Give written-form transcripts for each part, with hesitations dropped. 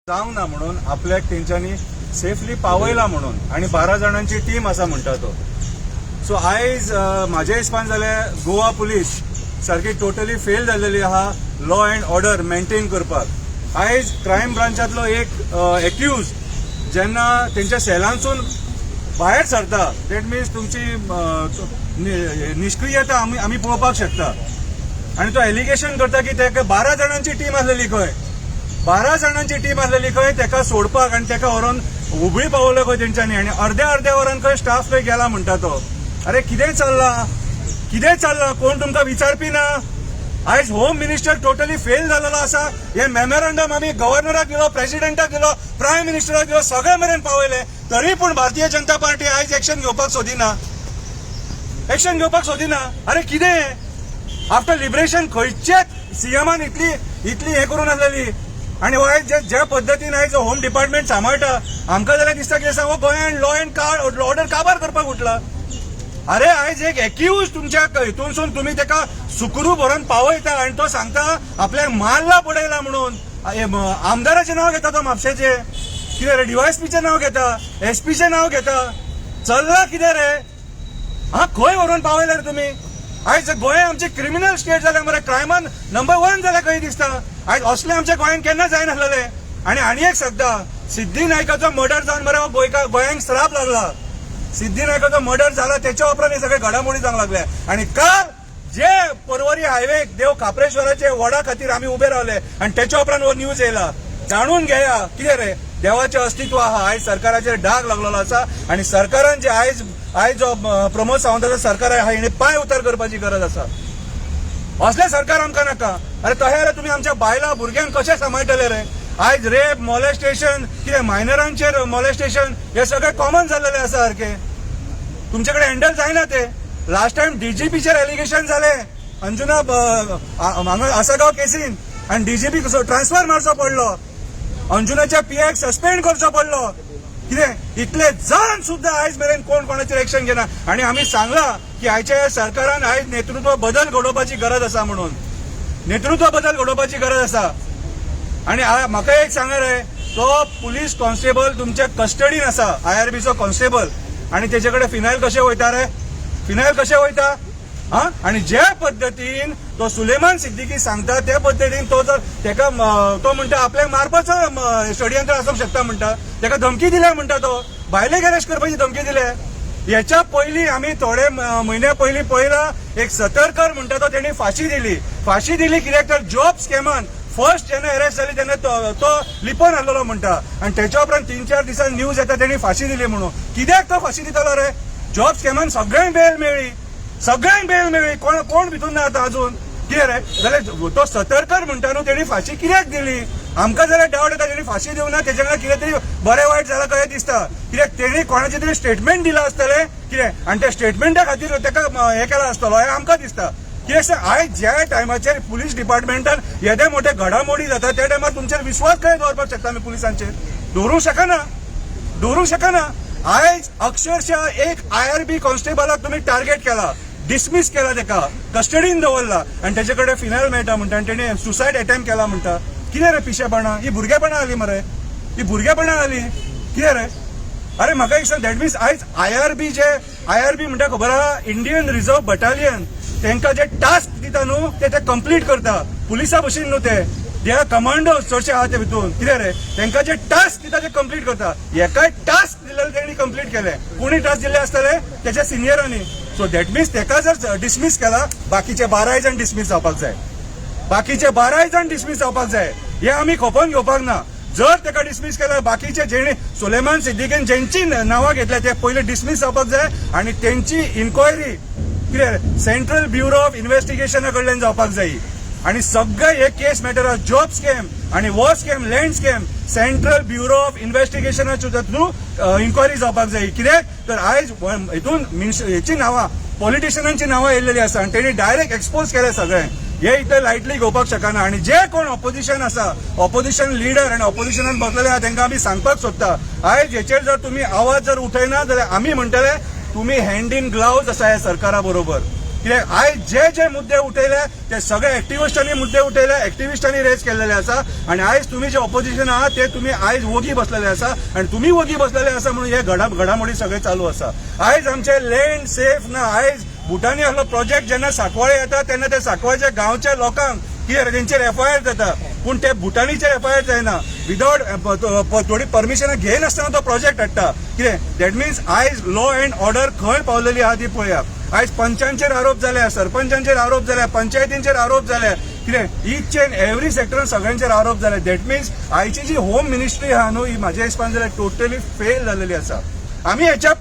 जावंक ना म्हणून आपल्याक तेंच्यांनी सेफली पावयला म्हणून आणि 12 जाणांची टीम आसा म्हणटा तो. सो आयज म्हाज्या हिसपान जाल्यार गोवा पुलीस सारकी टोटली फेल जाल्लेली आहा लॉ अँड ऑर्डर मेंटेन करपाक. आयज क्रायम ब्रांचातलो एक एक्यूज जेन्ना तेंच्या सेलांसून भायर सरता दॅट मिन्स तुमची निष्क्रियता आमी पळोवपाक शकता. आणि तो एलिगेशन करता की तेका 12 जाणांची टीम आसलेली खंय, 12 जाणांची टीम आसलेली खंय तेका सोडपाक आणि तेका व्हरून हुबळी पावयलो खंय तेंच्यांनी आणि अर्ध्या वरान खंय स्टाफ खंय गेला म्हणटा तो. अरे कितें चल्ला कोण तुमकां विचारपी ना. आयज होम मिनिस्टर टोटली फेल जाल्लो आसा. हे मेमोरंडम आमी गव्हर्नराक दिलो, प्रेसिडेंटाक दिलो, प्रायम मिनिस्टराक दिलो, सगळे मेरेन पावयले. तरी पूण भारतीय जनता पार्टी आयज एक्शन घेवपाक सोदिना. अरे कितें आफ्टर लिबरेशन खंयचेच सीएमान इतली हे करून आसलेली. आणि आयज ज्या पद्दतीन आयज होम डिपार्टमेंट सांबाळटा आमकां जाल्यार दिसता की हो गोंयांत लॉ अँड ऑर्डर काबार करपाक उठला. अरे आयज एक एक्यूज तुमच्या हितूनसून तुम्ही तेका सुखरूप व्हरून पावयता आणि तो सांगता आपल्याक मारला पडयला म्हणून. आमदाराचें नांव घेता तो म्हापशेचे, कितें रे डीवायएसपीचें नांव घेता, एसपीचें नांव घेता. चल्ला कितें रे हा खंय व्हरून पावयले रे तुमी. आयज गोंय आमचे क्रिमिनल स्टेट जालें मरे, क्रायमान नंबर 1 जाल्यार खंय दिसता. आयज असले आमच्या गोंयांत केन्ना जायनासलेले. आणि एक सांगता सिद्धी नायकाचो मर्डर जावन मरे गोंयांक श्राप लागला. सिद्धी नायकाचो मर्डर जाला त्याच्या उपरांत हे सगळे घडामोडी जावंक लागल्या. आणि काल जे परवरी हायवे देव खापरेश्वराचे वडा खातीर आमी उभे रावले आणि त्याच्या उपरांत हो न्यूज येयला. जाणून घेया कितें रे देवाचें अस्तित्व आहा. आयज सरकाराचेर डाग लागलेलो आसा आणि सरकारान जे आयज जो प्रमोद सावंताचो सरकार आहा हिणे पांय उतार करपाची गरज आसा. असले सरकार आमकां नाका. अरे तहे रे तुमी आमच्या बायलां भुरग्यांक कशें सांबाळटले रे. आयज रेप मॉलेस्टेशन कितें मायनरांचेर मॉलेस्टेशन हे सगळे कॉमन जाल्लेले आसा सारखे. तुमचे कडेन हँडल जायना ते. लास्ट टायम डीजीपीचेर एलिगेशन जाले अंजुना हांगा आसागांव केसीन आनी डीजीपी ट्रान्सफर मारचो पडलो, अंजुनाच्या पीएक सस्पेंड करचो पडलो. कितें इतले जाण सुद्दां आयज मेरेन कोण कोणाचेर एक्शन घेना. आणि आमी सांगला की आयच्या ह्या सरकारान आयज नेतृत्व बदल घडोवपाची गरज आसा म्हणून. नेतृत्व बदल घडोवपाची गरज आसा. आणि म्हाका एक सांगा रे तो पुलीस कॉन्स्टेबल तुमच्या कस्टडीन आसा IRBचो कॉन्स्टेबल आणि तेजेकडे फिनायल कशें वयता हा. आणि ज्या पद्दतीन तो सुलेमान सिद्दीकी सांगता त्या पद्दतीन तो जर तेका तो म्हणटा आपल्याक मारपाचो षडयंत्र आसूंक शकता म्हणटा. तेका धमकी दिल्या म्हणटा तो भायले गॅरेज करपाची धमकी दिल्या. याच्या पयलीं आमी थोडे म्हयन्या पयलीं पळयला एक सतरकर म्हणटा तो तेणी फाशी दिली कित्याक तर जॉब स्कॅमान फर्स्ट जेन्ना अरेस्ट जाली तेन्ना तो लिपोन आसलेलो म्हणटा. आणि त्याच्या उपरांत 3-4 दिसांनी न्यूज येता तेणी फाशी दिली म्हणून. कित्याक तो फाशी दितालो रे. जॉब स्कॅमान सगळ्यांक बेल मेळ्ळी. कोण भितून ना आतां अजून कितें रे. जाल्यार तो सतरकर म्हणटा न्हू तेणी फाशी कित्याक दिली. आमकां जाल्यार डावट येता तेणी फाशी दिवं ना तेच्या वांगडा कितें तरी बरें वायट जालां कशें दिसता. कित्याक तेणी कोणाचें तरी स्टेटमेंट दिलां आसतलें कितें आनी त्या स्टेटमेंटा खातीर तेका हें केलां आसतलो हें आमकां दिसता. कित्याक आयज ज्या टायमाचेर पुलीस डिपार्टमेंटान येदे मोठे घडामोडी जाता त्या टायमार तुमचेर विश्वास कशें दवरपाक शकता आमी पुलिसांचेर. दवरूंक शकना. आयज अक्षरशः एक IRB कॉन्स्टेबलाक तुमी टार्गेट केला, डिसमीस केला, तेका कस्टडीन दवरला आणि तेचे कडेन फिनायल मेळटा म्हणटा आणि तेणे सुसायड अटेम्प्ट केला म्हणटा. कितें रे पिशेपणां ही भुरगेपणां आली मरे. कितें रे. अरे म्हाका एक सांग दॅट मिन्स आयज IRB म्हणटा खबर आहा इंडियन रिझर्व बटालियन तांकां जे टास्क दिता न्हू ते कंप्लीट करता. पुलिसा भशेन न्हू ते आर कमांडो चडशे आहा ते भितून. कितें रे तांकां जे टास्क दिता ते कंप्लीट करता. एकाय टास्क दिलेले तेणी कंप्लीट केले. कोणी टास्क दिल्ले आसतले त्याच्या सिनियरांनी. सो दॅट मिन्स तेका जर डिसमीस केला बाकीचे 12 जाण डिसमीस जावपाक जाय. हे आमी खोपोवन घेवपाक ना. जर तेका डिसमीस केल्यार बाकीचे जेणे सुलेमान सिद्दीकीन जेंची नांवां घेतल्या ते पयले डिसमीस जावपाक जाय आणि तेंची इन्क्वायरी कितें सेंट्रल ब्युरो ऑफ इन्व्हेस्टिगेशना कडल्यान जावपाक जाय. आणि सगळे हे case matter of job scam आणि वो scam land scam central bureau of इन्व्हेस्टिगेशनाच्या थ्रू इन्क्वायरी जावपाक जाय. कित्याक तर आयज हितून हेची नांवां पॉलिटिशियनांची नांवां येयल्लेली आसा आणि तेणी डायरेक्ट एक्सपोज केले सगळे. हे इतले लायटली घेवपाक शकना. आणि जे कोण ऑपोजिशन आसा ऑपोजिशन लिडर आणि ऑपोजिशनान बसलेले आहा तांकां आमी सांगपाक सोदता आयज हेचेर जर तुमी आवाज जर उठयना जाल्यार आमी म्हणटले तुमी हँड इन ग्लावज आसा ह्या सरकारा बरोबर. कित्याक आयज जे जे मुद्दे उठयले ते सगळे एक्टिविस्टांनी मुद्दे उठयले, एक्टिविस्टांनी रेज केलेले आसा आणि आयज तुम्ही जे ऑपोजिशन आहात ते तुम्ही आयज वगी बसलेले आसा आणि तुम्ही वगी बसलेले आसा म्हणून हे घडामोडी सगळे चालू आसा. आयज आमचे लँड सेफ ना. आयज भुटानी असलो प्रोजेक्ट जेन्ना सांकवाळे येता तेन्ना त्या सांकवाळच्या गांवच्या लोकांक कितें तेंचेर एफआयआर जाता पूण ते भुटानीचेर एफआयआर जायना. विदाउट थोडी परमिशनां घेयनासतना तो प्रोजेक्ट हाडटा. कितें दॅट मिन्स आयज लॉ अँड ऑर्डर खंय पावलेली आहा ती पळया. आयज पंचांचेर आरोप जाल्या, सरपंचांचेर आरोप जाल्या, पंचायतींचेर आरोप जाल्या. कितें ईच अँड एव्हरी सेक्टरान सगळ्यांचेर आरोप जाले. दॅट मिन्स आयची जी होम मिनिस्ट्री आहा न्हू ही म्हाज्या हिसपान जाल्यार टोटली फेल जालेली आसा. आमी हेच्या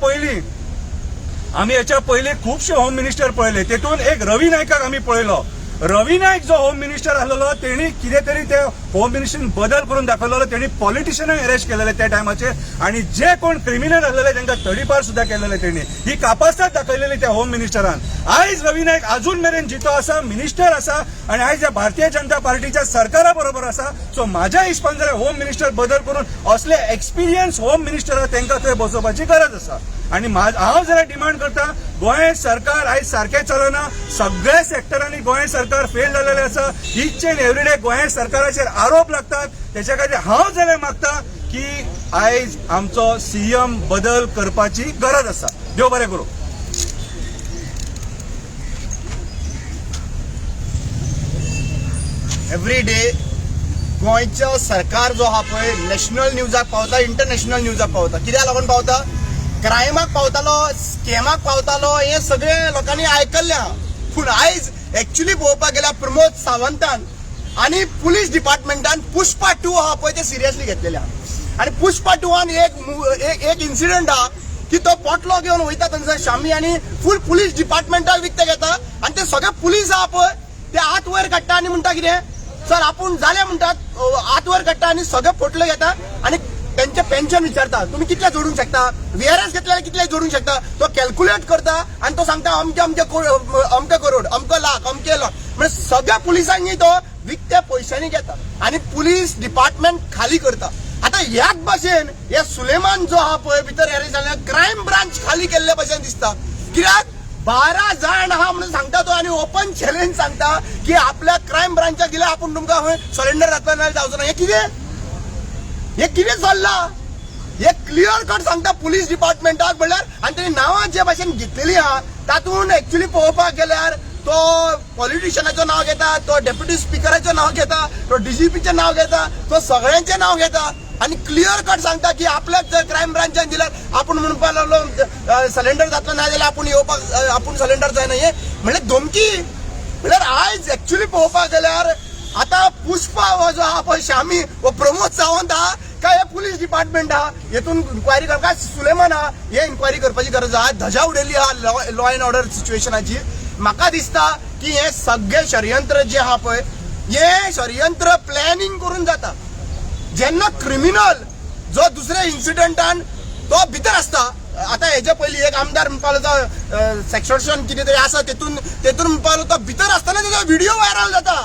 पयलीं खुबशे होम मिनिस्टर पळयले. तेतून एक रवी नायकाक आमी पळयलो. रवी नायक जो होम मिनिस्टर आसलेलो तेणी कितें तरी ते होम मिनिस्ट्रीन बदल करून दाखयलेलो. तेणी पॉलिटिशियनांक अरेस्ट केलेले त्या टायमाचेर आणि जे कोण क्रिमिनल आसलेले तांकां तडीपार सुद्धा केलेले. तेणी ही कापासात दाखयलेली त्या होम मिनिस्टरान. आयज रवी नायक अजून मेरेन जितो आसा, मिनिस्टर आसा आणि आयज भारतीय जनता पार्टीच्या सरकारा बरोबर आसा. सो म्हाज्या हिसपान जाल्यार होम मिनिस्टर बदल करून असले एक्सपिरियन्स होम मिनिस्टर आहा तांकां थंय बसोवपाची गरज आसा. आणि हांव जाल्यार डिमांड करता गोंय सरकार आयज सारकें चलना. सगळ्या सेक्टरांनी गोंय सरकार फेल जालेले आसा. Each and every day Goa सरकाराचेर आरोप लागतात. त्याच्या खातीर हांव जाल्यार मागता की आयज आमचो सीएम बदल करपाची गरज आसा. देव बरें करूं. एवरी डे गोंयचो सरकार जो आहा पळय नॅशनल न्यूजाक पावता, इंटरनॅशनल न्यूजाक पावता. कित्याक लागून पावता? क्रायमाक पावतालो, स्कॅमाक पावतालो, हे सगळे लोकांनी आयकल्ले आहा. पूण आयज एक्च्युली पळोवपाक गेल्यार प्रमोद सावंतान आणि पुलीस डिपार्टमेंटान पुष्पा 2 आहा पळय ते सिरियसली घेतलेले आहा. आणि पुष्पा 2 एक इन्सिडंट आहा की तो पोटलो घेवन वयता थंयसर शामी आणि फूल पुलीस डिपार्टमेंटाक विकते घेता आणि ते सगळे पुलीस आहा पळय ते हात वयर काडटा आणि म्हणटा कितें सर आपूण जाले म्हणटात, हात वयर काडटा आणि सगळे फोटले घेता आणि त्यांचे पेन्शन विचारता तुम्ही कितले जोडूंक शकता, व्हीआरएस घेतल्यार कितले जोडूंक शकता. तो कॅल्क्युलेट करता आणि तो सांगता अमके करोड, अमको लाख, अमके लाख. म्हणजे सगळ्या पुलिसांनी तो विकत्या पैशांनी घेता आणि पुलीस डिपार्टमेंट खाली करता. आता ह्याच भाशेन हे सुलेमान जो आहा पळय भितर अरेस्ट जाल्ले क्रायम ब्रांच खाली केल्ले भशेन दिसता. कित्याक 12 जाण आहा म्हणून सांगता तो आणि ओपन चॅलेंज सांगता की आपल्या क्रायम ब्रांचाक दिल्यार आपूण तुमकां सरेंडर जातलो ना जावचो ना. हे कितें चल्लां? हे क्लियर कट सांगता पुलीस डिपार्टमेंटाक म्हणल्यार. आणि तेणी नांवां जे भाशेन घेतलेली आहा तातूंत एक्च्युली पळोवपाक गेल्यार तो पॉलिटिशियनाचें नांव घेता, तो डेप्युटी स्पिकराचें नांव घेता, तो डीजीपीचें नांव घेता, तो सगळ्यांचें नांव घेता आणि क्लियर कट सांगता की आपल्याक जर क्रायम ब्रांचान दिल्यार आपूण म्हणपाक लागलो सरेंडर जातलो ना जाल्यार आपूण येवपाक आपूण सरेंडर जायना. हे म्हणल्यार धमकी. म्हणल्यार आयज एक्च्युली पळोवपाक गेल्यार आता पुष्पा हो जो आहा पळय शामी व प्रमोद सावंत आहा काय हे पुलीस डिपार्टमेंट आहा हेतून इन्क्वायरी करपाक सुलेमान आहा हे इन्क्वायरी करपाची गरज आहा. धजा उडयली आहा लॉ अँड ऑर्डर सिच्युएशनाची. म्हाका दिसता की हे सगळे षडयंत्र जे आहा पळय हे षडयंत्र प्लॅनिंग करून जाता. जेन्ना क्रिमिनल जो दुसऱ्या इन्सिडंटान तो भितर आसता. आता हेच्या पयलीं एक आमदार म्हणपालो सेक्शन कितें तरी आसा तेतून म्हणपालो तो भितर आसतना तेजो व्हिडिओ व्हायरल जाता.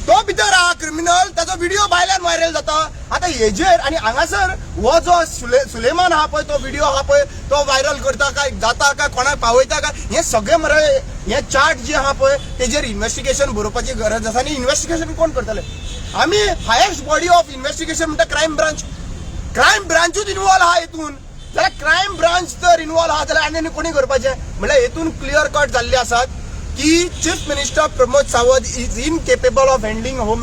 तो भितर आहा क्रिमिनल ताजो व्हिडिओ भायल्यान व्हायरल जाता. आता हेजेर आणि हांगासर हो जो सुलेमान आहा पळय तो व्हिडिओ आहा पळय तो व्हायरल करता काय जाता काय कोणाक पावयता काय हे सगळे मरे हे चार्ट जे आहा पळय तेजेर इन्व्हेस्टिगेशन बरोवपाची गरज आसा. आणि इन्व्हेस्टिगेशन कोण करतले? आमी हायेस्ट बॉडी ऑफ इन्व्हेस्टिगेशन म्हणटा क्रायम ब्रांचूच इन्वॉल्व आहा हेतून. जाल्यार क्रायम ब्रांच जर इन्वॉल्व आहा जाल्यार आनी कोणी करपाचें? म्हणल्यार हेतून क्लियर कट जाल्ले आसात की chief minister Pramod Sawant is incapable of handling home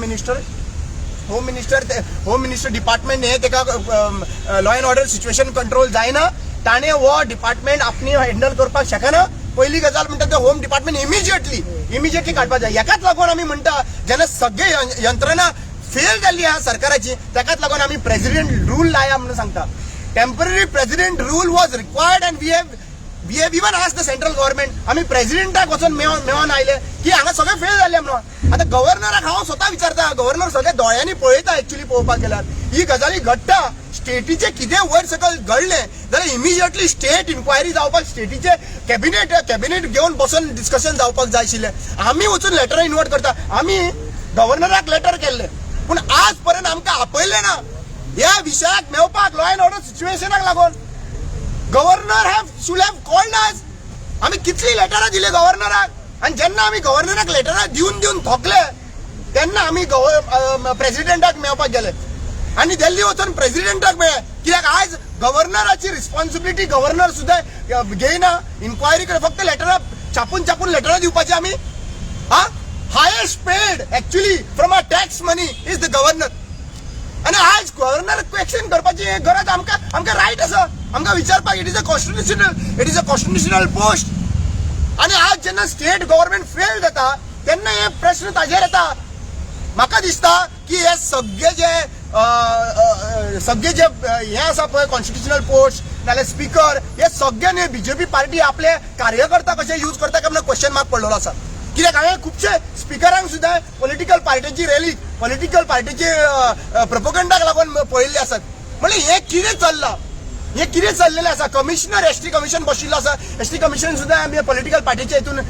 minister department हे तेका law and order situation control जायना. ताणें हो डिपार्टमेंट आपणी हँडल करपाक शकना. पहिली गजाल म्हणटा ते होम डिपार्टमेंट इमिजिएटली काडपाक जाय. हेकाच लागून आमी म्हणटा जेन्ना सगळे यंत्रणा फेल जाल्ली आहा सरकाराची तेकाच लागून आमी प्रेसिडेंट रूल लाया म्हणून सांगता. Temporary president rule was required and we have even asked the central government. आम्ही प्रेसिडेंटाक वचून मेळोन आयले की हांगा सगळे फेल जाल्ले म्हणून. आता गव्हर्नराक हांव स्वता विचारता. गव्हर्नर सगळे दोळ्यांनी पळयता एक्च्युली पळोवपाक गेल्यार ही गजाली घडटा. स्टेटीचे कितें वयर सकयल घडले जाल्यार इमिजिएटली स्टेट इन्क्वायरी जावपाक स्टेटीचे कॅबिनेट घेवन बसून डिस्कशन जावपाक जाय आशिल्लें. आमी वचून लेटर इन्वर्ट करता. आमी गव्हर्नराक लेटर केल्ले पूण आज पर्यंत आमकां आपयले ना. ह्या विशयाक मेवपाक लॉ अँड ऑर्डर सिच्युएशनाक लागून governor should have called us. आम्ही कितली लेटरां दिली गव्हर्नराक आणि जेन्ना आम्ही गव्हर्नराक लेटरां दिवन थोकले तेन्ना आम्ही प्रेसिडेंटाक मेळपाक गेले आणि दिल्ली वचून प्रेसिडेंटाक मेळ्ळे कित्याक आज गव्हर्नराची रिस्पॉन्सिबिलिटी गव्हर्नर सुद्धा घेयना इन्क्वायरी कडे फक्त लेटरां छापून लेटरां दिवपाची आम्ही हा highest paid actually from our tax money is the governor आणि आज गव्हर्नर क्वेश्चन करपाची गरज आमकां रायट आसा आमकां विचारपाक it is a constitutional post आणि आज जेन्ना स्टेट गव्हर्नमेंट फेल जाता तेन्ना हे प्रश्न ताजेर येता म्हाका दिसता की हे सगळे जे हे आसा पळय कॉन्स्टिट्युशनल पोस्ट नाल्यार स्पीकर हे सगळे न्ही बीजेपी पार्टी आपले कार्यकर्ता कशे यूज करता काय म्हणून क्वेश्चन मार्क पडलेलो आसा कित्याक हांवें खुबशे स्पिकरांक सुद्दां पॉलिटिकल पार्टीची रॅली पॉलिटिकल पार्टीचे प्रोपोगंडाक लागून पळयल्ले आसात म्हणजे हे कितें चल्लां हे कितें चल्लेलें आसा कमिशनर एसटी कमिशन बशिल्लो आसा एसटी कमिशन सुद्दां आमी पॉलिटिकल पार्टीच्या हितून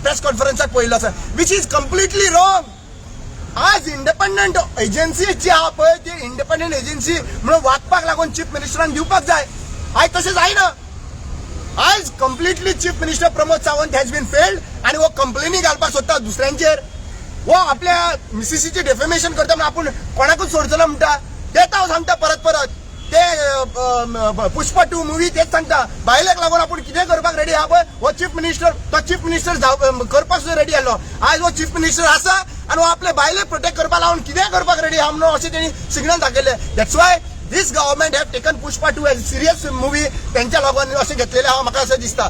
प्रेस कॉन्फरन्साक पळयल्लो आसा विच इज कम्प्लिटली रॉंग आज इंडिपेंडंट एजन्सी जी आहा पळय ती इंडिपेंडंट एजन्सी म्हणून वागपाक लागून चीफ मिनिस्टरान दिवपाक जाय आयज तशें जायना आज completely chief minister Pramod Sawant has been failed आणि वो कंप्लेनी घालपाक सोदता दुसऱ्यांचेर वो आपल्या मिसेसीचे डेफेमेशन करता म्हणून आपूण कोणाकूच सोडचलो म्हणटा तेच हांव सांगता परत ते पुष्पा 2 मुवी तेच सांगता बायलेक लागून आपूण कितें करपाक रेडी आहा पळय हो चीफ मिनिस्टर करपाक सुद्दां रेडी आसलो आज वो चीफ मिनिस्टर आसा आणि वो आपले बायलेक प्रोटेक्ट करपाक लागून कितें करपाक रेडी आहा म्हणून अशें तेणी सिग्नल दाखयले that's why this government have taken Pushpa 2 as serious movie तेंच्या लागून अशें घेतलेले आहा म्हाका अशें दिसता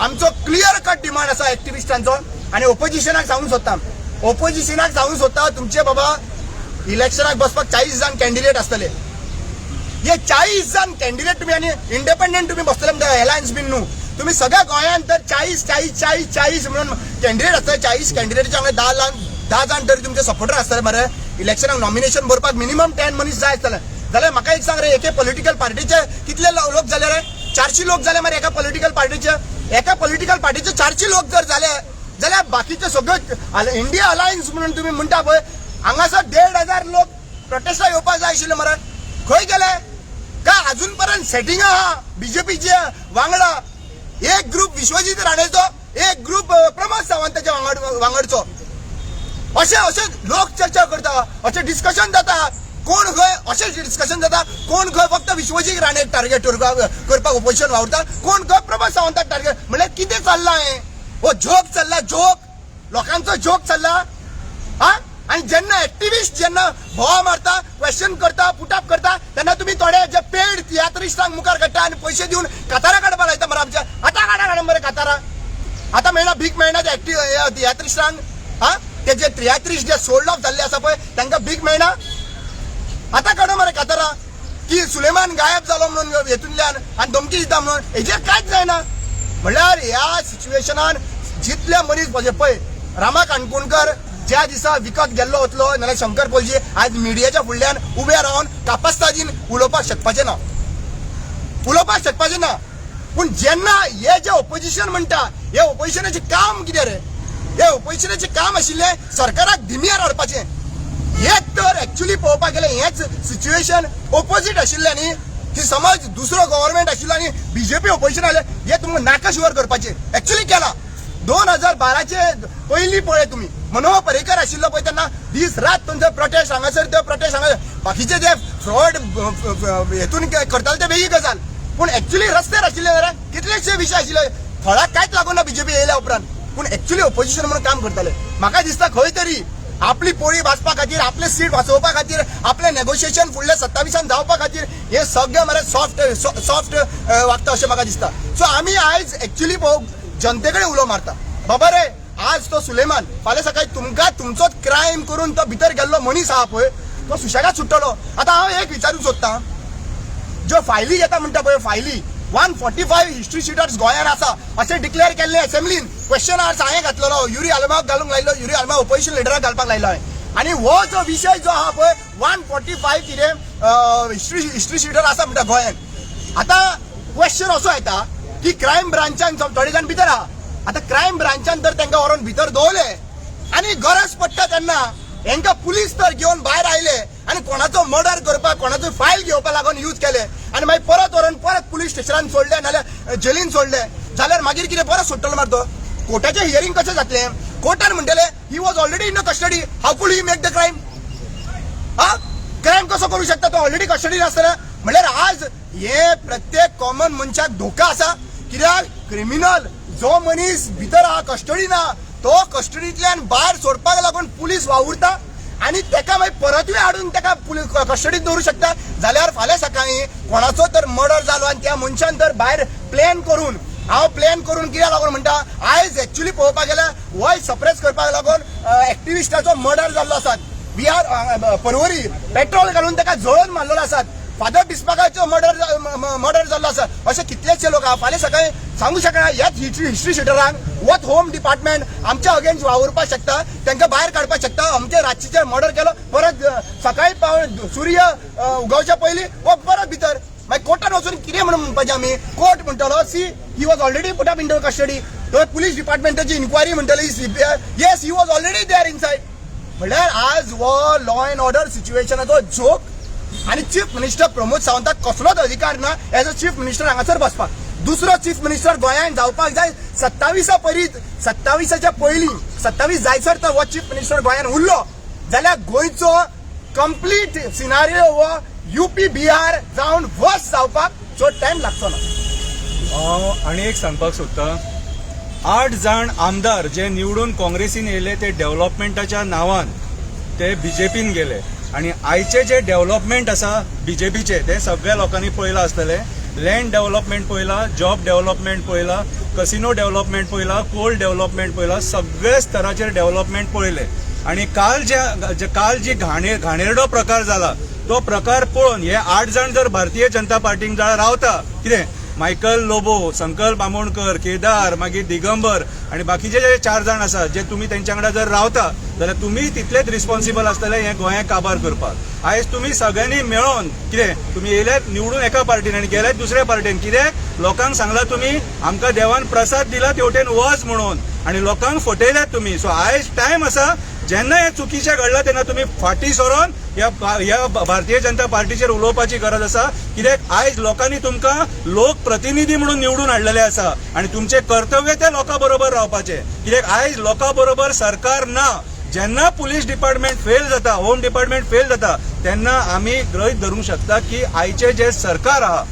आमचो क्लियर कट डिमांड आसा एक्टिविस्टांचो आणि ओपोजिशनाक सांगूंक सोदता तुमचे बाबा इलेक्शनाक बसपाक 40 जाण कॅन्डिडेट आसतले हे 40 जाण कॅन्डिडेट तुम्ही आणि इंडिपेंडंट तुम्ही बसतले म्हणटा अलायन्स बीन न्हू तुम्ही सगळ्या गोंयांत तर 40 म्हणून कॅन्डिडेट आसतले 40 कॅन्डिडेटच्या वांगडा 10 जाण तरी तुमचे सपोर्टर आसतले मरे इलेक्शनाक नॉमिनेशन भरपाक मिनिमम 10 मनीस जाय आसतले जाल्यार म्हाका एक सांग रे एके पॉलिटिकल पार्टीचे कितले लोक जाले रे 400 लोक जाले मरे एका पॉलिटिकल पार्टीचे 400 लोक जर जाले जाल्यार बाकीचे सगळे इंडिया अलायन्स म्हणून तुम्ही म्हणटा पळय हांगासर 1,500 लोक प्रोटेस्टाक येवपाक जाय आशिल्ले मरे खंय गेले काय अजून पर्यंत सेटिंग आहा बीजेपीचे वांगडा एक ग्रुप विश्वजीत राणेचो एक ग्रुप प्रमोद सावंताच्या वांगडचो अशे लोक चर्चा करता अशें डिस्कशन जाता कोण खंय अशें डिस्कशन जाता कोण खंय फक्त विश्वजीत राणेक टार्गेट करपाक ओपोजिशन वावरता कोण खंय प्रमोद सावंताक टार्गेट म्हणल्यार कितें चल्लां हें हो जोक चल्ला लोकांचो जोक चल्ला हा आणि जेन्ना एक्टिविस्ट जेन्ना भोवा मारता क्वेश्चन करता पुटअप करता तेन्ना तुम्ही थोडे जे पेड तियात्रिस्टांक मुखार काडटा आणि पैसे दिवन कातारां काडपाक लायता मरे आमच्या आतां काडा मरे कातारां आतां मेळना भीक मेळना ते तियात्रिस्टांक हा ते जे तियात्रिस्ट जे सोल्ड ऑफ जाल्ले आसा पळय तांकां भीक मेळना आतां काडा मरे कातारां की सुलेमान गायब जालो म्हणून हेतूंतल्यान आनी धमकी दिता म्हणून हेजेर कांयच जायना म्हणल्यार ह्या सिच्युएशनान जितले मनीस पळय रामा काणकोणकर ज्या दिसा विकत गेल्लो वतलो नाल्यार शंकर पोलजी आज मिडियाच्या फुडल्यान उबे रावन कापास्तादीन उलोवपाक शकपाचें ना पूण जेन्ना हे जे ओपोजिशन म्हणटा हे ओपोजिशनाचें काम कितें रे हे ओपोजिशनाचें काम आशिल्लें सरकाराक धिम्यार हाडपाचें हेच तर एक्चुअली पळोवपाक गेलें हेच सिच्युएशन ओपोजीट आशिल्लें न्ही की समज दुसरो गव्हर्नमेंट आशिल्लो आनी बीजेपी ओपोजिशन आले हे तुमकां नाकाशिवर करपाचें एक्चुअली केलां 2012चे पयलीं पळय तुमी मनोहर पर्रीकर आशिल्लो पळय तेन्ना दीस रात तुमचो प्रोटेस्ट हांगासर ते प्रोटेस्ट हांगा बाकीचे जे फ्रॉड हेतून करताले ते वेगळी गजाल पूण एक्चुअली रस्त्यार आशिल्ले जाल्यार कितलेशे विशय आशिल्ले थळाक कांयच लागून ना बीजेपी येयल्या उपरांत पूण एक्चुअली ओपोजिशन म्हणून काम करताले म्हाका दिसता खंय तरी आपली पोळी वाचपा खातीर आपले सीट वाचोवपा खातीर आपले नेगोशिएशन फुडल्या 27 जावपा खातीर हे सगळे मरे सॉफ्ट वागता अशें म्हाका दिसता सो आमी आयज एक्चुअली जनते कडेन उलो मारता बाबा रे आज तो सुलेमान फाल्यां सकाळी तुमकां तुमचोच क्रायम करून तो भितर गेल्लो मनीस आहा पळय तो सुशेगाद सुट्टलो आतां हांव एक विचारूंक सोदतां ज्यो फायली येता म्हणटा पळय फायली 145 हिस्ट्री शिटर्स गोंयांत आसा अशें डिक्लेअर केल्लें असेंब्लीन क्वेश्चन आवर्स हांवें घातलेलो युरी आल्माक घालूंक लायलो युरी आल्मा ओपोजिशन लिडराक घालपाक लायलो हांवें आनी हो जो विशय जो आहा पळय 145 कितें हिस्ट्री शिटर आसा म्हणटा गोंयांत आतां क्वेश्चन असो येता की क्रायम ब्रांचान थोडे जाण भितर आहा आतां क्रायम ब्रांचान तर तांकां व्हरून भितर दवरले आनी गरज पडटा तेन्ना हेंकां पुलीस तर घेवन भायर आयले आनी कोणाचो मर्डर करपाक कोणाचो फायल घेवपाक लागून यूज केले आनी मागीर परत व्हरून परत पुलीस स्टेशनान सोडले नाल्यार जेलीन सोडले जाल्यार मागीर कितें परत सोडटलो मारतो कोर्टाचें हियरिंग कशें जातलें कोर्टान म्हणटले ही was already in custody how could he make the crime हा क्रायम कसो करू शकता तो ऑलरेडी कस्टडीन आसतना म्हणल्यार आज हे प्रत्येक कॉमन मनशाक धोका आसा कित्याक क्रिमिनल जो मनीस भितर आहा कस्टडीन आहा तो कस्टडींतल्यान भायर सोडपाक लागून पुलीस वावुरता आणि तेका मागीर परतूय हाडून तेका कस्टडीत दवरूं शकता जाल्यार फाल्यां सकाळीं कोणाचो तर मर्डर जालो आनी त्या मनशान तर भायर प्लॅन करून कित्याक लागून म्हणटा आयज एक्चुअली पळोवपाक गेल्यार वॉयस सप्रेस करपाक लागून एक्टिविस्टाचो मर्डर जाल्लो आसा बिहार परवरी पेट्रोल घालून तेका जळोवन मारलेलो आसात फादर डिस्पाकाचो मर्डर जाल्लो आसा अशे कितलेशे लोक फाल्यां सकाळीं सांगू शकना ह्याच हिस्ट्री शिटरांक वत होम डिपार्टमेंट आमच्या अगेन्स्ट वावरपाक शकता तांकां भायर काडपाक शकता आमचे रातचेर मर्डर केलो परत सकाळीं सूर्य उगवच्या पयलीं वो परत भितर मागीर कोर्टान वचून कितें म्हणून म्हणपाचें आमी कोर्ट म्हणटलो see he was already put up in the custody तो पुलीस डिपार्टमेंटाची इन्क्वायरी म्हणटली yes he was already there inside म्हणल्यार आज वो लॉ अँड ऑर्डर सिच्युएशनाचो जोक आणि चीफ मिनिस्टर प्रमोद सावंताक कसलोच अधिकार ना एज अ चीफ मिनिस्टर हांगासर बसपाक दुसरो चीफ मिनिस्टर गोंयांत जावपाक जाय 27च्या पयलीं 27 जायसर तर वो चीफ मिनिस्टर गोंयांत उरलो जाल्यार गोंयचो कंप्लीट सिनारियो वो UP बिहार जावन वर्स जावपाक चड टायम लागचो ना आणि एक सांगपाक सोदता 8 जाण आमदार जे निवडून काँग्रेसीन येयले ते डेव्हलपमेंटाच्या नांवान ते बीजेपीन गेले आणि आयचे जे डेव्हलपमेंट आसा बीजेपीचे ते सगळ्या लोकांनी पळयला आसतले लँड डेव्हलपमेंट पळयला जॉब डेव्हलपमेंट पळयला कसिनो डेव्हलपमेंट पळयला कोल डेव्हलपमेंट पळयला सगळे स्तराचेर डेव्हलपमेंट पळयले आणि काल जी घाणेरडो प्रकार जाला तो प्रकार पळोवन हे 8 जाण जर भारतीय जनता पार्टीक जर रावता कितें मायकल लोबो संकल्प बामोणकर केदार मागीर दिगंबर आणि बाकीचे जे 4 जाण आसात जे तुम्ही त्यांच्या वांगडा जर रावता जाल्यार तुम्ही तितलेच रिस्पॉन्सिबल आसतले हे गोंयाक काबार करपाक आयज तुम्ही सगळ्यांनी मेळोन कितें तुम्ही येयल्यात निवडून एका पार्टीन आणि गेल्यात दुसऱ्या पार्टीन कित्याक लोकांक सांगला तुम्ही आमकां देवान प्रसाद दिला तेवटेन वच म्हणून आणि लोकांक फटयल्यात तुम्ही सो आयज टायम आसा जेन्ना हे चुकीचें घडलां तेन्ना तुम्ही फाटी सरोन ह्या भारतीय जनता पार्टीचेर उलोवपाची गरज आसा कित्याक आयज लोकांनी तुमकां लोक प्रतिनिधी म्हणून निवडून हाडलेले आसा आणि तुमचे कर्तव्य ते लोकां बरोबर रावपाचे कित्याक आयज लोकां बरोबर सरकार ना जेन्ना पुलीस डिपार्टमेंट फेल जाता होम डिपार्टमेंट फेल जाता तेन्ना आमी गृहीत धरूंक शकता की आयचे जे सरकार आहा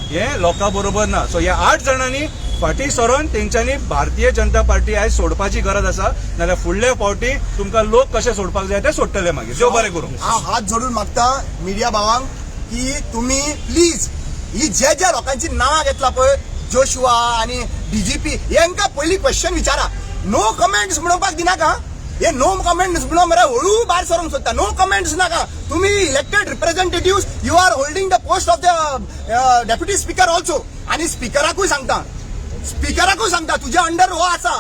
हे लोकां बरोबर ना सो ह्या 8 जाणांनी फाटी सरोन तेंच्यांनी भारतीय जनता पार्टी आयज सोडपाची गरज आसा नाल्यार फुडल्या फावटी तुमकां लोक कशे सोडपाक जाय ते सोडटले मागीर देव बरें करूं हांव हात जोडून मागता मिडिया भावांक की तुम्ही प्लीज ही जे लोकांची नांवां घेतला पळय जोशुआ आणि DGP हेंकां पयलीं क्वेश्चन विचारा नो कमेंट्स म्हणपाक दिनाका हे नो कमेंट्स म्हणून मरे हळू भायर सरूंक सोदता नो कमेंट्स नाका तुम्ही elected representative you are holding the post of the deputy speaker also आणि स्पीकराकूय सांगता तुझ्या अंडर हो आसा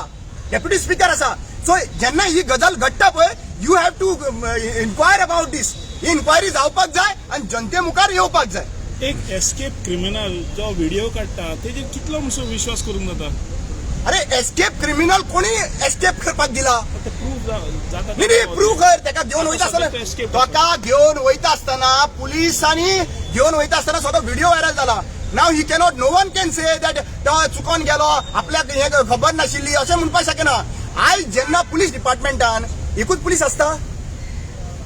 डेप्युटी स्पीकर आसा सो जेन्ना ही गजाल घडटा पळय you have to inquire about this ही इन्क्वायरी जावपाक जाय आणि जनते मुखार येवपाक जाय एक एस्केप क्रिमिनल जो व्हिडिओ काडटा तेजेर कितलो मातसो विश्वास करूंक जाता अरे एस्केप क्रिमिनल कोणी एस्केप करपाक दिला प्रूफ जाता नाही प्रूफ कर तेका घेवन वयता आसतना ताका घेवन वयता आसतना पुलिसांनी घेवन वयता आसतना स्वतः व्हिडिओ व्हायरल जाला नाव he cannot no one can say that तो चुकोन गेलो आपल्याक हे खबर नाशिल्ली अशें म्हणपाक शकना आयज जेन्ना पुलीस डिपार्टमेंटान एकूच पुलीस आसता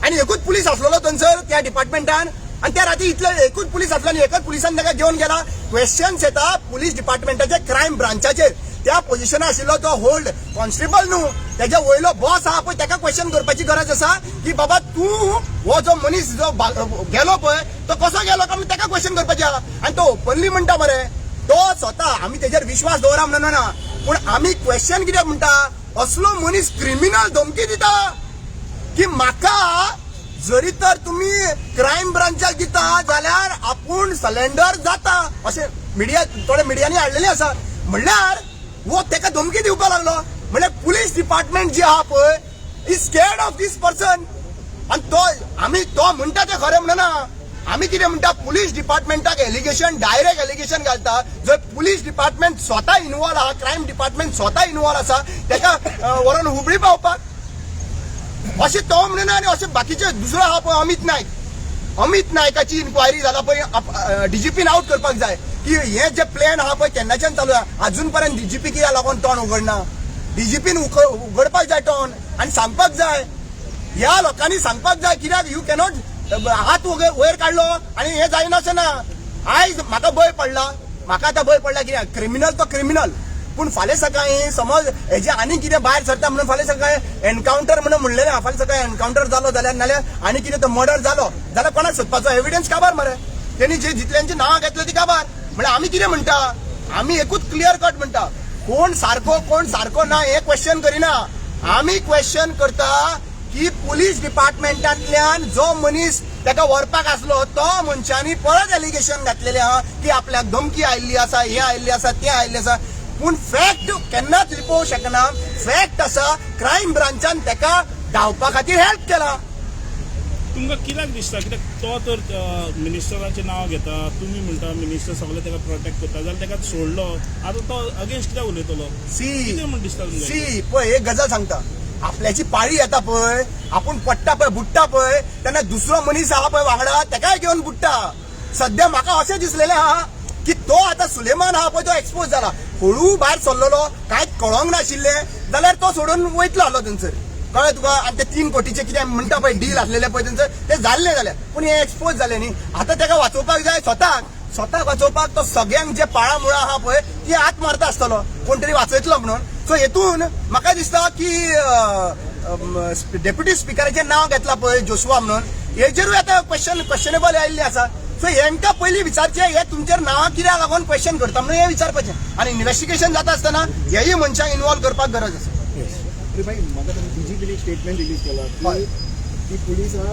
आणि एकूच पुलीस आसलेलो थंयसर त्या डिपार्टमेंटान आणि त्या राती इतले एकूच पुलीस आसलो आणि एकच पुलिसान ताका घेवन गेला क्वेश्चन्स येता पुलीस डिपार्टमेंटाचे क्रायम ब्रांचाचेर त्या पोझिशनार आशिल्लो तो होल्ड कॉन्स्टेबल न्हू त्याच्या वयलो बॉस आहा पळय ताका क्वेश्चन करपाची गरज आसा की बाबा तूं हो जो मनीस जो गेलो पळय तो कसो गेलो काय ताका क्वेश्चन करपाचें आहा आणि तो ओपनली म्हणटा मरे तो स्वता आमी तेजेर विश्वास दवरा म्हणना ना पूण आमी क्वेश्चन कित्याक म्हणटा असलो मनीस क्रिमिनल धमकी दिता की म्हाका जरी तर तुम्ही क्रायम ब्रांचाक दिता जाल्यार आपूण सलेंडर जाता अशें मिडिया थोडे मिडियांनी हाडलेलें आसा म्हणल्यार वो तेका धमकी दिवपाक लागलो म्हणल्यार पुलीस डिपार्टमेंट जे आहा पळय is scared of this person आणि तो आमी तो म्हणटा ते खरें म्हणना आमी कितें म्हणटा पुलीस डिपार्टमेंटाक एलिगेशन डायरेक्ट एलिगेशन घालता जर पुलीस डिपार्टमेंट स्वता इन्वॉल्व आहा क्रायम डिपार्टमेंट स्वता इन्वॉल्व आसा तेका व्हरून हुबळी पावपाक अशें तो म्हणना आणि अशें बाकीचे दुसरो आहा पळय अमित नायक अमित नायकाची इन्क्वायरी जाला पळय डीजीपीन आउट करपाक जाय की हे जे प्लॅन आहा पळय केन्नाच्यान चालू आहा अजून पर्यंत डीजीपी कित्याक लागून तोंड उघडना डीजीपीन उघडपाक जाय तोंड आणि सांगपाक जाय ह्या लोकांनी सांगपाक जाय कित्याक यू कॅनॉट हात वयर काढलो आणि हे जायना अशें ना आयज म्हाका भंय पडला म्हाका आतां भंय पडला कित्याक क्रिमिनल तो क्रिमिनल पूण फाल्यां सकाळी समज हेजे आनी कितें भायर सरता म्हणून फाल्यां सकाळी एनकाउंटर म्हणून म्हणलेलें फाल्यां सकाळी एनकाउंटर जालो जाल्यार नाल्यार आनी कितें तो मर्डर जालो जाल्यार कोणाक सोदपाचो एविडन्स काबार मरे तेणी जे जितल्यांची नांवां घेतली ती काबार म्हळ्यार आमी कितें म्हणटा आमी एकूच क्लियर कट म्हणटा कोण सारको ना हे क्वेश्चन करिना आमी क्वेश्चन करता की पुलीस डिपार्टमेंटांतल्यान जो मनीस ताका व्हरपाक आसलो तो मनशांनी परत एलिगेशन घातलेलें आहा की आपल्याक धमकी आयिल्ली आसा हे आयिल्ली आसा ते आयिल्ले आसा पूण फॅक्ट केन्नाच लिपोवंक शकना फॅक्ट आसा क्रायम ब्रांचान ताका धांवपा खातीर हेल्प केला तुमकां कित्याक दिसता कित्याक तो तर मिनिस्टराचें नांव घेता तुमी म्हणटा मिनिस्टर सगळे ताका प्रोटेक्ट करता जाल्यार ताका सोडलो आतां तो अगेन्स्ट कित्याक उलयतलो कितें म्हण दिसता तुमकां सी पळय एक गजाल सांगता आपल्याची पाळी येता पळय आपूण पडटा पळय बुडटा पळय तेन्ना दुसरो मनीस आहा पळय वांगडा ताकाय घेवन बुडटा सद्या म्हाका अशें दिसलेलें आहा की तो आतां सुलेमान आहा पळय तो एक्सपोज जाला हळू भायर सरलेलो कांयच कळोंक नाशिल्लें जाल्यार तो सोडून वयतलो आसलो थंयसर कळ्ळें तुका आनी ते 3 कोटीचे कितें म्हणटा पळय डील आसलेले पळय थंयसर ते जाल्ले जाल्यार पूण हे एक्सपोज जाले न्ही आतां ताका वाचोवपाक जाय स्वताक वाचोवपाक तो सगळ्यांक जे पाळा मुळा आहा पळय ती हात मारता आसतलो कोण तरी वाचयतलो म्हणून सो हेतून म्हाका दिसता की डेप्युटी स्पिकराचें नांव घेतलां पळय जोशुआ म्हणून हेजेरूय आतां क्वेश्चनेबल आयिल्ली आसा सो हेंकां पयलीं विचारचें हे तुमचेर नांवां कित्याक लागून क्वेश्चन करता म्हणून हें विचारपाचें आनी इन्व्हेस्टिगेशन जाता आसतना हेय मनशांक इन्वॉल्व करपाक गरज आसा भाई म्हाका डीजीपीने स्टेटमेंट रिलीज केला की पुलीस हा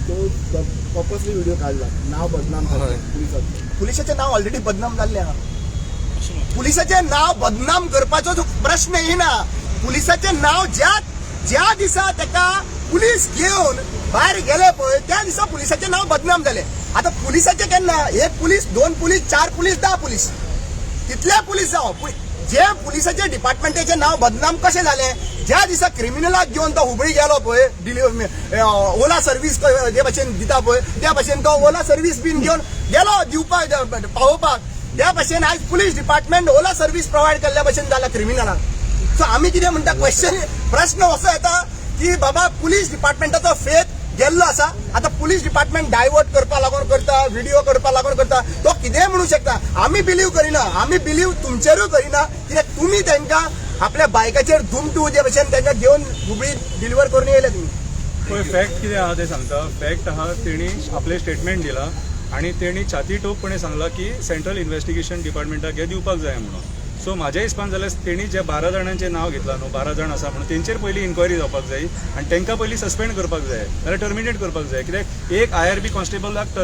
तो पर्पसली व्हिडिओ काढला नाव बदनाम पुलिसाचं पुलिसाचें नांव ऑलरेडी बदनाम जाल्लें आहा पुलिसाचें नांव बदनाम करपाचो जो प्रश्न येना पुलिसाचें नांव ज्या दिसा ताका पुलीस घेवन भायर गेले पळय त्या दिसा पुलिसाचें नांव बदनाम जालें आतां पुलिसाचें केन्ना 1 पुलीस 2 पुलीस 4 पुलीस 10 पुलीस तितले पुलीस जावं जे पुलिसाच्या डिपार्टमेंटाचें नांव बदनाम कशें जालें ज्या दिसा क्रिमिनलाक घेवन तो हुबळी गेलो पळय ओला सर्व्हिस जे भशेन दिता पळय त्या भशेन तो ओला सर्व्हिस बीन घेवन गेलो दिवपाक पावोवपाक त्या भशेन आयज पुलीस डिपार्टमेंट ओला सर्व्हिस प्रोवायड केल्ल्या भशेन जाला क्रिमिनलाक सो आमी कितें म्हणटा प्रश्न असो येता की बाबा पुलीस डिपार्टमेंटाचो फेथ गेल्लो आसा आतां पुलीस डिपार्टमेंट डायवर्ट करपा लागून करता व्हिडिओ करपा लागून करता तो कितेंय म्हणू शकता आमी बिलीव करिना आमी बिलीव तुमचेरूय करिना कित्याक तुमी तांकां आपल्या बायकाचेर धुमटू जे भशेन तांकां घेवन हुबळी डिलिव्हर करून येयले तुमी पळय फॅक्ट कितें आहा तें सांगता फॅक्ट आहा तेणी आपलें स्टेटमेंट दिलां आनी तेणी छाती ठोकपणे सांगलां की सेंट्रल इन्व्हेस्टिगेशन डिपार्टमेंटाक हे दिवपाक जाय म्हणून सो म्हाज्या हिसपान जाल्यार तेणी जे 12 जाणांचें नांव घेतलां न्हू 12 जाण आसा म्हणून तेंचेर पयलीं इन्क्वायरी जावपाक जाय आनी तांकां पयलीं सस्पेंड करपाक जाय नाल्यार टर्मिनेट करपाक जाय कित्याक एक IRB कॉन्स्टेबलाक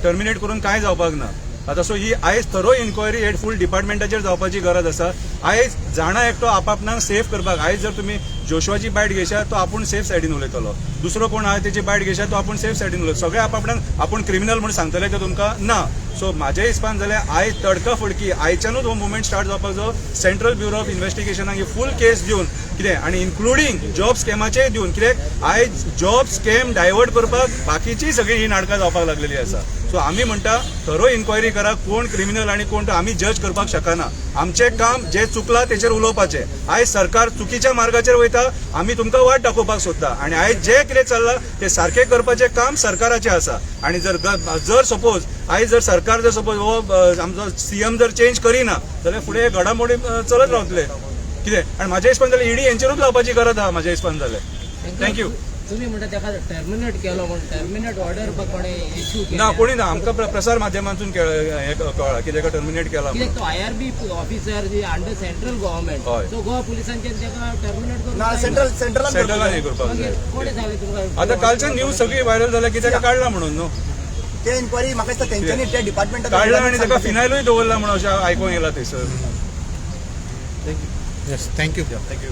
टर्मिनेट करून कांय जावपाक ना आतां सो ही आयज थरो इन्क्वायरी हे फूल डिपार्टमेंटाचेर जावपाची गरज आसा आयज जाणा एकटो आपापणाक सेफ करपाक आयज जर तुमी जोशुआची बायट घेशात तो आपूण सेफ सायडीन उलयतलो दुसरो कोण आहा तेची बायट घेशात तो आपूण सेफ सायडीन उलयतलो सगळे आपापणाक आपूण क्रिमिनल म्हणून सांगतले ते तुमकां ना सो म्हाज्या हिसपान जाल्यार आयज तडका फडकी आयच्यानूच हो मुवमेंट स्टार्ट जावपाक जो सेंट्रल ब्युरो ऑफ इन्व्हेस्टिगेशनाक ही फूल केस दिवन कितें आनी इन्क्लुडींग जॉब स्कॅमाचेय दिवन कित्याक आयज जॉब स्कॅम डायवर्ट करपाक बाकीचीय सगळी ही नाटकां जावपाक लागलेली आसा सो आमी म्हणटा थरो इन्क्वायरी करा कोण क्रिमिनल आनी कोण आमी जज करपाक शकना आमचें काम जें चुकलां तेचेर उलोवपाचें आयज सरकार चुकीच्या मार्गाचेर वयता आमी तुमकां वाट दाखोवपाक सोदता आनी आयज जें कितें चल्लां तें सारकें करपाचें काम सरकाराचें आसा आनी जर सपोज आयज जर सरकार जर सपोज हो आमचो CM जर चेंज करिना जाल्यार फुडें घडामोडी चलत रावतले कितें आनी म्हाज्या हिसपान जाल्यार ED हेंचेरूच लावपाची गरज आहा म्हाज्या हिसपान जाल्यार थँक्यू तुम्ही म्हणटा ताका टर्मिनेट केलो पण टर्मिनेट ऑर्डर कोणे इश्यू केला ना कोणी ना आमकां प्रसार माध्यमांतून हे कळ्ळां की ताका टर्मिनेट केला कित्याक तो IRB ऑफिसर जी अंडर सेंट्रल गव्हर्नमेंट हय. सो गोवा पुलिसांचे ताका टर्मिनेट करून ना सेंट्रलान हे करपाक जाय कोणे सांगले तुमकां आतां कालच्यान न्यूज सगळी व्हायरल जाल्या की ताका काडला म्हणून न्हू ते इन्क्वायरी म्हाका दिसता तेंच्यांनी त्या डिपार्टमेंटाक काडला आनी ताका फिनायलूय दवरला म्हणून अशें आयकूंक येयला थंयसर येस थँक्यू थँक्यू